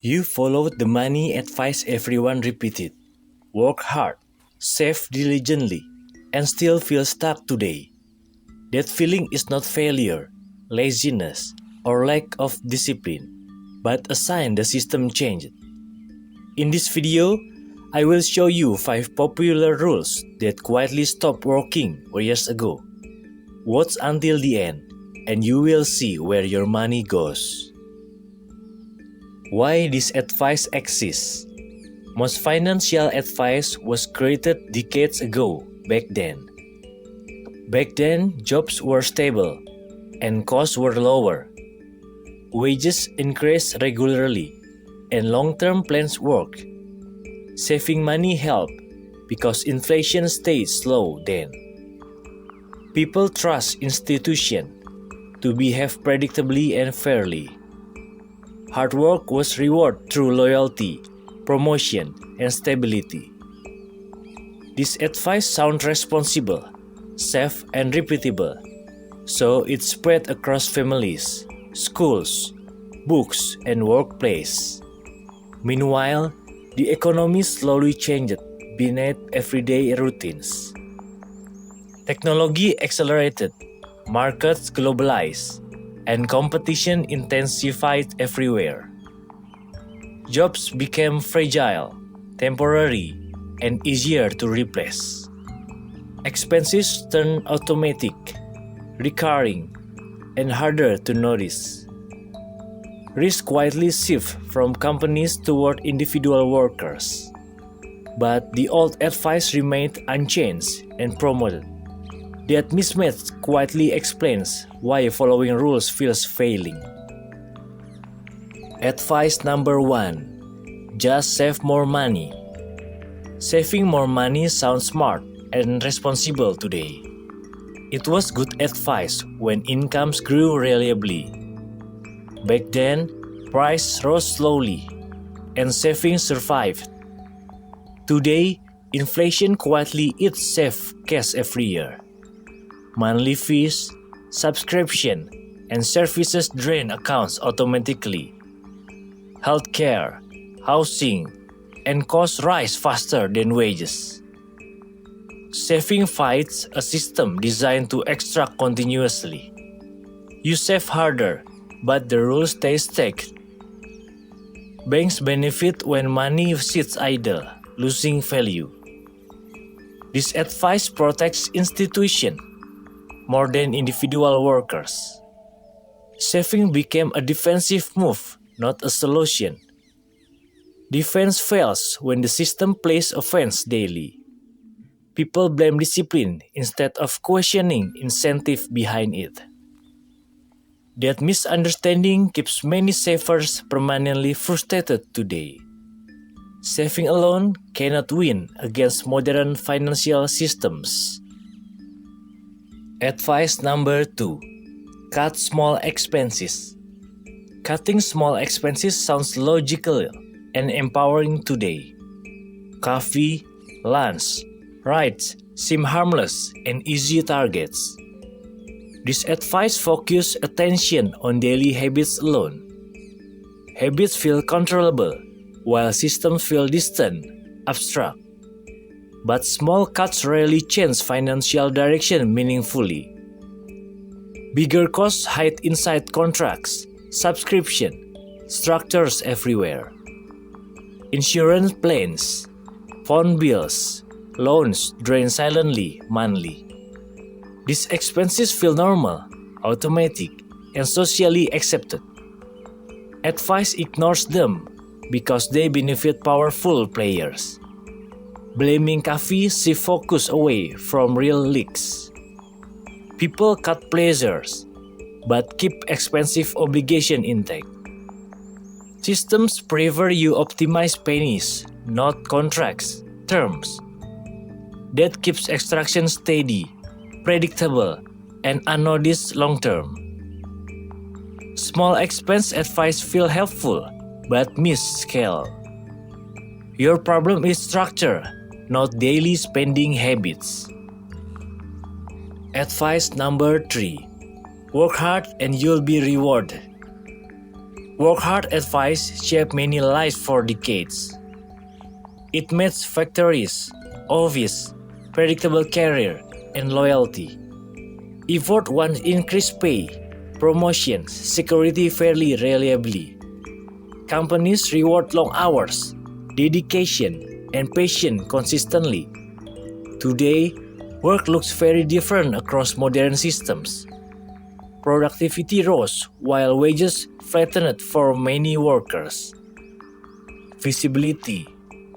You followed the money advice everyone repeated. Work hard, save diligently, and still feel stuck today. That feeling is not failure, laziness, or lack of discipline, but a sign the system changed. In this video, I will show you 5 popular rules that quietly stopped working years ago. Watch until the end, and you will see where your money goes. Why this advice exists? Most financial advice was created decades ago back then. Back then, jobs were stable and costs were lower. Wages increased regularly and long-term plans worked. Saving money helped because inflation stayed slow then. People trust institutions to behave predictably and fairly. Hard work was rewarded through loyalty, promotion, and stability. This advice sounds responsible, safe, and repeatable, so it spread across families, schools, books, and workplace. Meanwhile, the economy slowly changed beneath everyday routines. Technology accelerated, markets globalized, and competition intensified everywhere. Jobs became fragile, temporary, and easier to replace. Expenses turned automatic, recurring, and harder to notice. Risk quietly shift from companies toward individual workers. But the old advice remained unchanged and promoted. That mismatch quietly explains why following rules feels failing. Advice number 1. Just save more money. Saving more money sounds smart and responsible today. It was good advice when incomes grew reliably. Back then, prices rose slowly and savings survived. Today, inflation quietly eats safe cash every year. Monthly fees, subscription, and services drain accounts automatically. Healthcare, housing, and costs rise faster than wages. Saving fights a system designed to extract continuously. You save harder, but the rules stay stuck. Banks benefit when money sits idle, losing value. This advice protects institutions more than individual workers. Saving became a defensive move, not a solution. Defense fails when the system plays offense daily. People blame discipline instead of questioning incentive behind it. That misunderstanding keeps many savers permanently frustrated today. Saving alone cannot win against modern financial systems. Advice number 2. Cut small expenses. Cutting small expenses sounds logical and empowering today. Coffee, lunch, rides seem harmless and easy targets. This advice focuses attention on daily habits alone. Habits feel controllable, while systems feel distant, abstract. But small cuts rarely change financial direction meaningfully. Bigger costs hide inside contracts, subscription, structures everywhere. Insurance plans, phone bills, loans drain silently monthly. These expenses feel normal, automatic, and socially accepted. Advice ignores them because they benefit powerful players. Blaming coffee shifts focus away from real leaks. People cut pleasures, but keep expensive obligation intact. Systems prefer you optimize pennies, not contracts, terms. That keeps extraction steady, predictable, and unnoticed long term. Small expense advice feel helpful, but miss scale. Your problem is structure, not daily spending habits. Advice number 3. Work hard and you'll be rewarded. Work hard advice shaped many lives for decades. It made factories, office, predictable career, and loyalty. Effort once increased pay, promotions, security fairly reliably. Companies reward long hours, dedication, and patience consistently. Today, work looks very different across modern systems. Productivity rose while wages flattened for many workers. Visibility,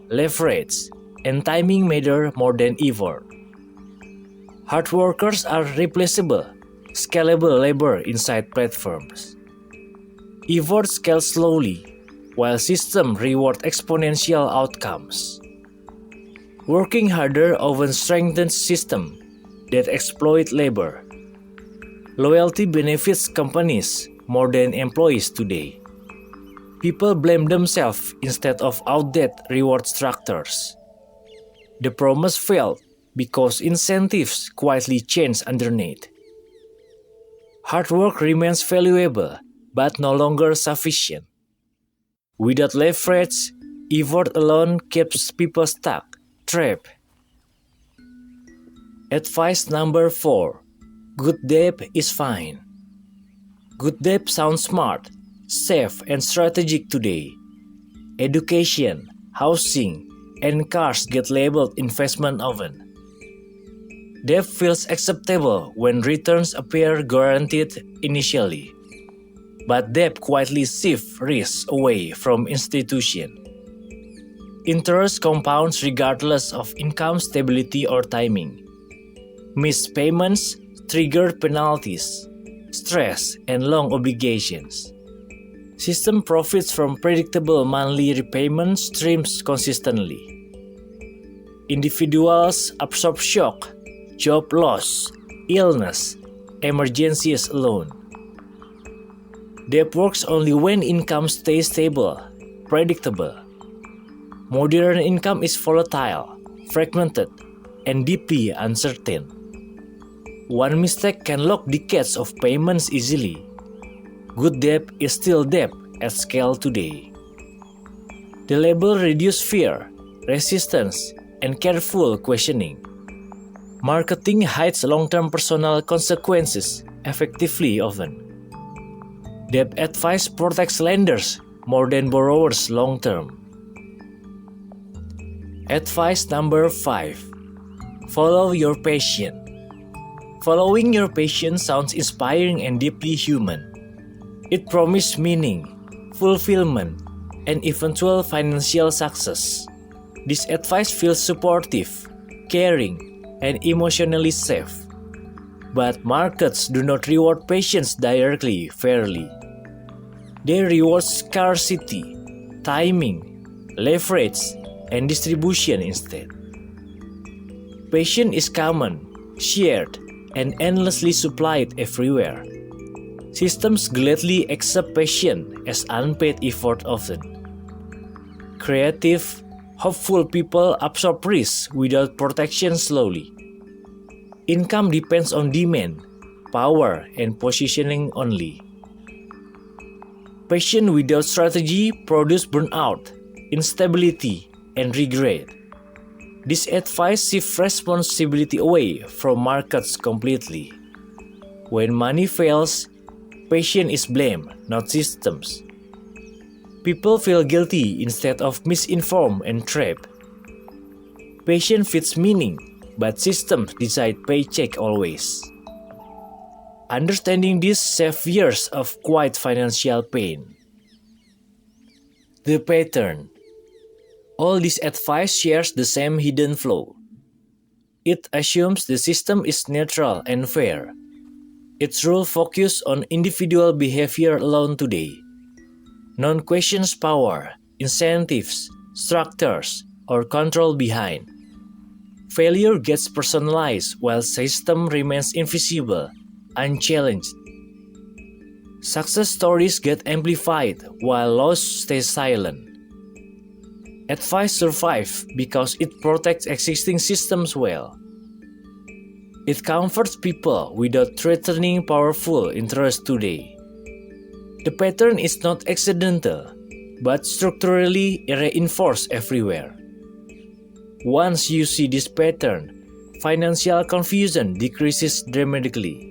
leverage, and timing matter more than ever. Hard workers are replaceable, scalable labor inside platforms. Effort scales slowly, while systems reward exponential outcomes. Working harder often strengthens systems that exploit labor. Loyalty benefits companies more than employees today. People blame themselves instead of outdated reward structures. The promise failed because incentives quietly change underneath. Hard work remains valuable, but no longer sufficient. Without leverage, effort alone keeps people stuck, trapped. Advice number 4. Good debt is fine. Good debt sounds smart, safe, and strategic today. Education, housing, and cars get labeled investment often. Debt feels acceptable when returns appear guaranteed initially. But debt quietly shifts risk away from institutions. Interest compounds regardless of income stability or timing. Missed payments trigger penalties, stress, and long obligations. System profits from predictable monthly repayment streams consistently. Individuals absorb shock, job loss, illness, emergencies alone. Debt works only when income stays stable, predictable. Modern income is volatile, fragmented, and deeply uncertain. One mistake can lock decades of payments easily. Good debt is still debt at scale today. The label reduces fear, resistance, and careful questioning. Marketing hides long-term personal consequences effectively often. Debt advice protects lenders more than borrowers long-term. Advice number 5. Follow your passion. Following your passion sounds inspiring and deeply human. It promises meaning, fulfillment, and eventual financial success. This advice feels supportive, caring, and emotionally safe. But markets do not reward patience directly, fairly. They reward scarcity, timing, leverage, and distribution instead. Patience is common, shared, and endlessly supplied everywhere. Systems gladly accept patience as unpaid effort often. Creative, hopeful people absorb risk without protection slowly. Income depends on demand, power, and positioning only. Patience without strategy produces burnout, instability, and regret. This advice shifts responsibility away from markets completely. When money fails, patience is blamed, not systems. People feel guilty instead of misinformed and trapped. Patience fits meaning, but systems decide paycheck always. Understanding this saves years of quiet financial pain. The pattern. All this advice shares the same hidden flaw. It assumes the system is neutral and fair. Its rules focus on individual behavior alone today. None questions power, incentives, structures, or control behind. Failure gets personalized while system remains invisible, unchallenged. Success stories get amplified while loss stays silent. Advice survives because it protects existing systems well. It comforts people without threatening powerful interests today. The pattern is not accidental, but structurally reinforced everywhere. Once you see this pattern, financial confusion decreases dramatically.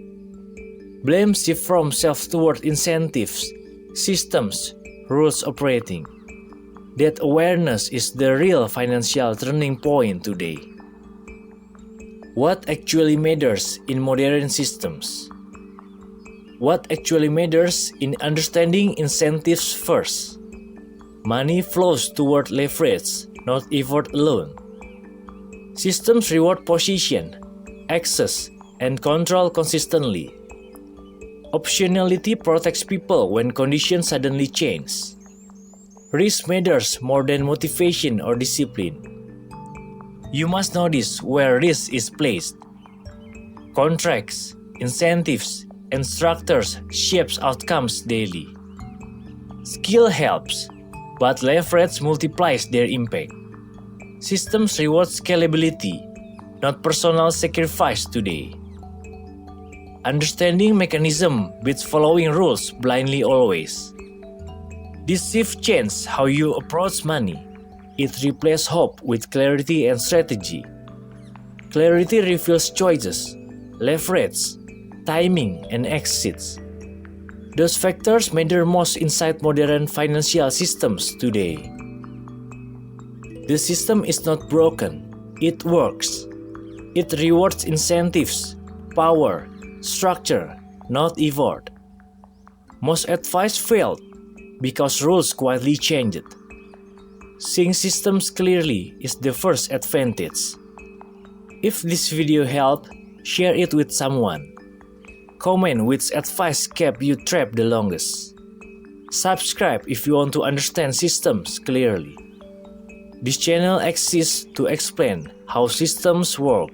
Blame shifts from self toward incentives, systems, rules operating. That awareness is the real financial turning point today. What actually matters in modern systems? What actually matters in understanding incentives first? Money flows toward leverage, not effort alone. Systems reward position, access, and control consistently. Optionality protects people when conditions suddenly change. Risk matters more than motivation or discipline. You must notice where risk is placed. Contracts, incentives, and structures shapes outcomes daily. Skill helps, but leverage multiplies their impact. Systems reward scalability, not personal sacrifice today. Understanding mechanism beats following rules blindly always. This shift changes how you approach money. It replaces hope with clarity and strategy. Clarity reveals choices, leverage, timing, and exits. Those factors matter most inside modern financial systems today. The system is not broken, it works. It rewards incentives, power, structure, not effort. Most advice failed because rules quietly changed. Seeing systems clearly is the first advantage. If this video helped, share it with someone. Comment which advice kept you trapped the longest. Subscribe if you want to understand systems clearly. This channel exists to explain how systems work.